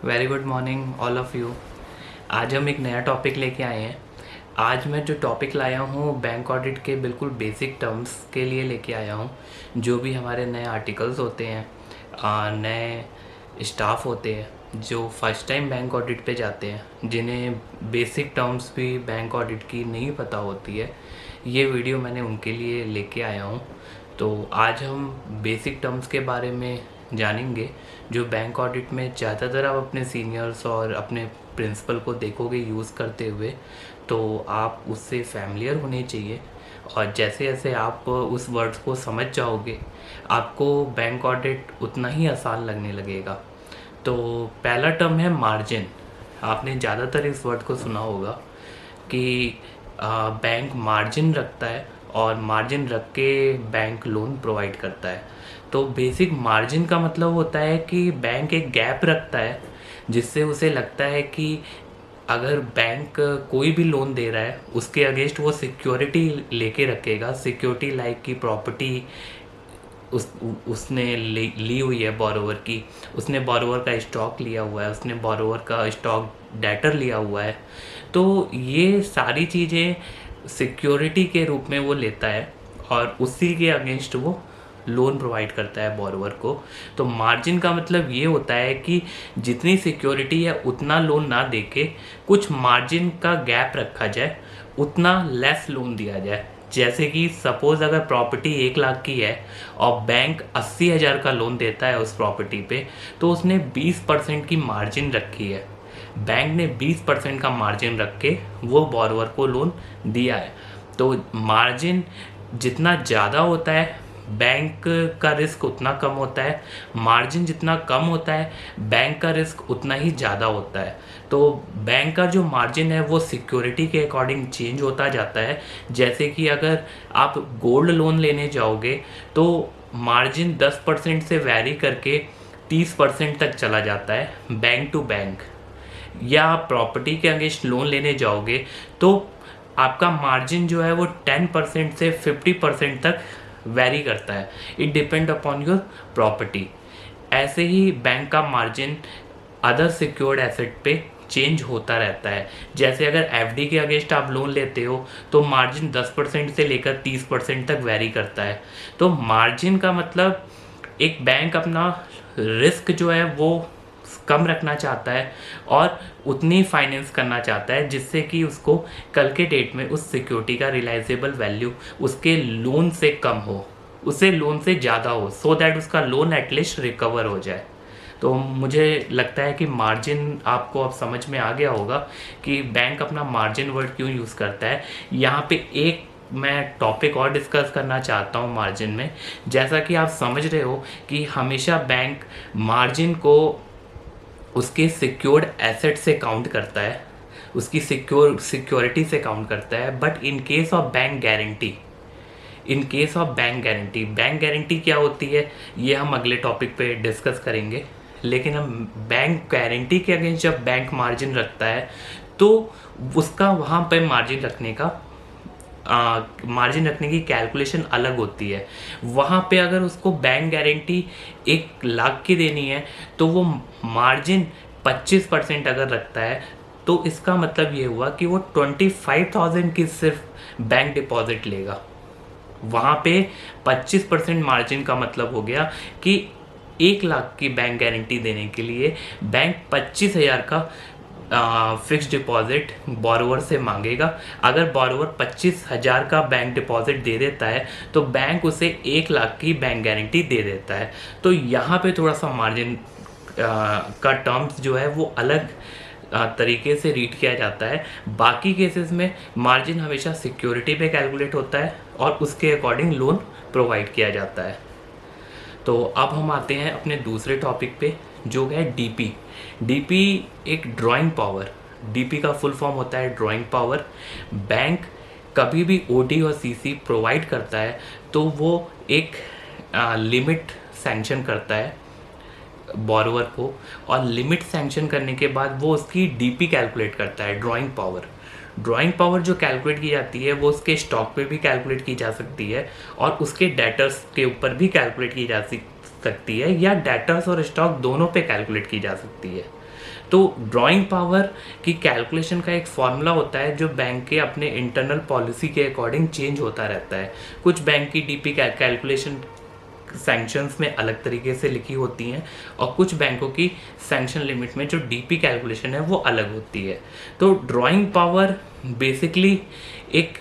Very good morning all of you. आज हम एक नया टॉपिक लेके आए हैं। आज मैं जो टॉपिक लाया हूँ बैंक ऑडिट के बिल्कुल बेसिक टर्म्स के लिए लेके आया हूँ। जो भी हमारे नए आर्टिकल्स होते हैं, नए स्टाफ होते हैं जो फर्स्ट टाइम बैंक ऑडिट पे जाते हैं, जिन्हें बेसिक टर्म्स भी बैंक ऑडिट की नहीं पता होती है, ये वीडियो मैंने उनके लिए लेके आया हूँ। तो आज हम बेसिक टर्म्स के बारे में जानेंगे जो बैंक ऑडिट में ज़्यादातर आप अपने सीनियर्स और अपने प्रिंसिपल को देखोगे यूज़ करते हुए, तो आप उससे फैमिलियर होने चाहिए। और जैसे जैसे आप उस वर्ड्स को समझ जाओगे, आपको बैंक ऑडिट उतना ही आसान लगने लगेगा। तो पहला टर्म है मार्जिन। आपने ज़्यादातर इस वर्ड को सुना होगा कि बैंक मार्जिन रखता है और मार्जिन रख के बैंक लोन प्रोवाइड करता है। तो बेसिक मार्जिन का मतलब होता है कि बैंक एक गैप रखता है जिससे उसे लगता है कि अगर बैंक कोई भी लोन दे रहा है उसके अगेंस्ट वो सिक्योरिटी लेके रखेगा। सिक्योरिटी लाइक की प्रॉपर्टी उसने ली हुई है बोरोवर की, उसने बोरोवर का स्टॉक लिया हुआ है, उसने बोरोवर का स्टॉक डेटर लिया हुआ है। तो ये सारी चीज़ें सिक्योरिटी के रूप में वो लेता है और उसी के अगेंस्ट वो लोन प्रोवाइड करता है बोरोवर को। तो मार्जिन का मतलब ये होता है कि जितनी सिक्योरिटी है उतना लोन ना देके कुछ मार्जिन का गैप रखा जाए, उतना लेस लोन दिया जाए। जैसे कि सपोज़ अगर प्रॉपर्टी 1 लाख की है और बैंक 80,000 का लोन देता है उस प्रॉपर्टी पे, तो उसने 20% की मार्जिन रखी है। बैंक ने 20% का मार्जिन रख के वो बोरोवर को लोन दिया है। तो मार्जिन जितना ज़्यादा होता है बैंक का रिस्क उतना कम होता है, मार्जिन जितना कम होता है बैंक का रिस्क उतना ही ज़्यादा होता है। तो बैंक का जो मार्जिन है वो सिक्योरिटी के अकॉर्डिंग चेंज होता जाता है। जैसे कि अगर आप गोल्ड लोन लेने जाओगे तो मार्जिन 10% से वैरी करके 30% तक चला जाता है बैंक टू बैंक। या आप प्रॉपर्टी के अगेंस्ट लोन लेने जाओगे तो आपका मार्जिन जो है वो 10% से 50% तक वेरी करता है। It depend upon your property. ऐसे ही बैंक का मार्जिन अदर सिक्योर्ड एसेट पे चेंज होता रहता है। जैसे अगर एफडी के अगेंस्ट आप लोन लेते हो तो मार्जिन 10% से लेकर 30% तक वेरी करता है। तो मार्जिन का मतलब एक बैंक अपना रिस्क जो है वो कम रखना चाहता है और उतनी फाइनेंस करना चाहता है जिससे कि उसको कल के डेट में उस सिक्योरिटी का रिलाइजेबल वैल्यू उसके लोन से कम हो, उसे लोन से ज़्यादा हो, सो दैट उसका लोन एटलीस्ट रिकवर हो जाए। तो मुझे लगता है कि मार्जिन आपको अब समझ में आ गया होगा कि बैंक अपना मार्जिन वर्ड क्यों यूज़ करता है। यहाँ पे एक मैं टॉपिक और डिस्कस करना चाहता हूँ मार्जिन में। जैसा कि आप समझ रहे हो कि हमेशा बैंक मार्जिन को उसके सिक्योर्ड एसेट से काउंट करता है, उसकी सिक्योरिटी से काउंट करता है। But in case of bank guarantee, bank guarantee क्या होती है ये हम अगले टॉपिक पे डिस्कस करेंगे। लेकिन हम बैंक गारंटी के अगेंस्ट जब बैंक मार्जिन रखता है तो उसका वहाँ पे मार्जिन रखने की कैलकुलेशन अलग होती है। वहाँ पे अगर उसको बैंक गारंटी 1 लाख की देनी है तो वो मार्जिन 25% अगर रखता है तो इसका मतलब ये हुआ कि वो 25,000 की सिर्फ बैंक डिपॉजिट लेगा। वहाँ पे 25% मार्जिन का मतलब हो गया कि 1 लाख की बैंक गारंटी देने के लिए बैंक 25,000 का फिक्स डिपॉजिट बोरोवर से मांगेगा। अगर बोरोवर 25,000 का बैंक डिपॉजिट दे देता है तो बैंक उसे 1 लाख की बैंक गारंटी दे देता है। तो यहाँ पे थोड़ा सा मार्जिन का टर्म्स जो है वो अलग तरीके से रीड किया जाता है। बाकी केसेस में मार्जिन हमेशा सिक्योरिटी पे कैलकुलेट होता है और उसके अकॉर्डिंग लोन प्रोवाइड किया जाता है। तो अब हम आते हैं अपने दूसरे टॉपिक पे जो है डीपी। डीपी एक ड्राइंग पावर। डीपी का फुल फॉर्म होता है ड्राइंग पावर। बैंक कभी भी ओडी और सीसी प्रोवाइड करता है तो वो एक लिमिट सैंक्शन करता है बोरोवर को, और लिमिट सैंक्शन करने के बाद वो उसकी डीपी कैलकुलेट करता है, ड्राइंग पावर। ड्राइंग पावर जो कैलकुलेट की जाती है वो उसके स्टॉक पे भी कैलकुलेट की जा सकती है और उसके डेटर्स के ऊपर भी कैलकुलेट की जा सकती है, या डेटर्स और स्टॉक दोनों पे कैलकुलेट की जा सकती है। तो ड्राइंग पावर की कैलकुलेशन का एक फॉर्मूला होता है जो बैंक के अपने इंटरनल पॉलिसी के अकॉर्डिंग चेंज होता रहता है। कुछ बैंक की डीपी कैलकुलेशन सैंक्शंस में अलग तरीके से लिखी होती हैं और कुछ बैंकों की सैंक्शन लिमिट में जो डीपी कैलकुलेशन है वो अलग होती है। तो ड्राइंग पावर बेसिकली एक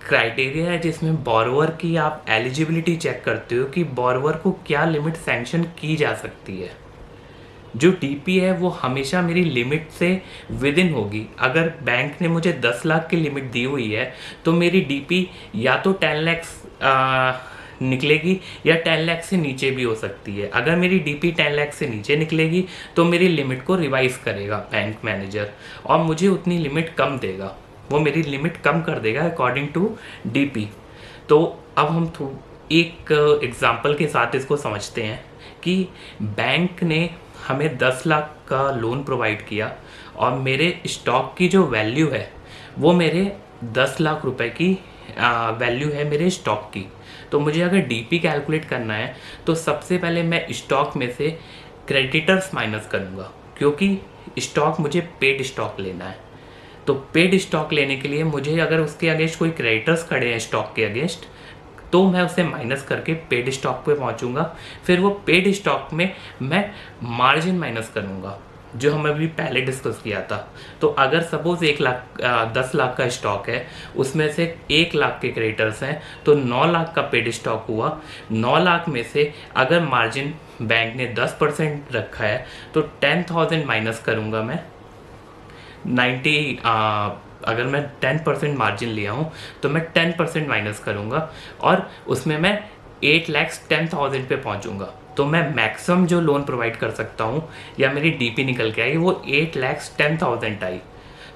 क्राइटेरिया है जिसमें बोरोवर की आप एलिजिबिलिटी चेक करते हो कि बोरोवर को क्या लिमिट सैंक्शन की जा सकती है। जो डीपी है वो हमेशा मेरी लिमिट से विद इन होगी। अगर बैंक ने मुझे 10 लाख की लिमिट दी हुई है तो मेरी डीपी या तो 10 लाख निकलेगी या 10 लाख से नीचे भी हो सकती है। अगर मेरी डीपी 10 लाख से नीचे निकलेगी तो मेरी लिमिट को रिवाइज करेगा बैंक मैनेजर और मुझे उतनी लिमिट कम देगा, वो मेरी लिमिट कम कर देगा अकॉर्डिंग टू डीपी। तो अब हम एक एग्जांपल के साथ इसको समझते हैं कि बैंक ने हमें 10 लाख का लोन प्रोवाइड किया और मेरे स्टॉक की जो वैल्यू है वो मेरे 10 लाख रुपए की वैल्यू है मेरे स्टॉक की। तो मुझे अगर डीपी कैलकुलेट करना है तो सबसे पहले मैं स्टॉक में से क्रेडिटर्स माइनस करूँगा, क्योंकि स्टॉक मुझे पेड स्टॉक लेना है। तो पेड स्टॉक लेने के लिए मुझे अगर उसके अगेंस्ट कोई क्रेडिटर्स खड़े हैं स्टॉक के अगेंस्ट तो मैं उसे माइनस करके पेड स्टॉक पे पहुंचूंगा। फिर वो पेड स्टॉक में मैं मार्जिन माइनस करूंगा जो हम अभी पहले डिस्कस किया था। तो अगर सपोज 10 लाख का स्टॉक है, उसमें से 1 लाख के क्रेडिटर्स हैं तो 9 लाख का पेड स्टॉक हुआ। 9 लाख में से अगर मार्जिन बैंक ने 10% रखा है तो 10,000 माइनस करूंगा मैं 90। अगर मैं 10% मार्जिन लिया हूँ तो मैं 10% माइनस करूँगा और उसमें मैं 8,10,000 पे पहुँचूँगा। तो मैं मैक्सिमम जो लोन प्रोवाइड कर सकता हूँ या मेरी डीपी निकल के आई वो 8,10,000 आई।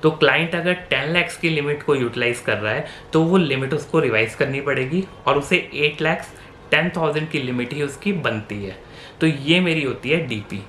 तो क्लाइंट अगर 10 लाख की लिमिट को यूटिलाइज कर रहा है तो वो लिमिट उसको रिवाइज करनी पड़ेगी और उसे 8,10,000 की लिमिट ही उसकी बनती है। तो ये मेरी होती है डीपी।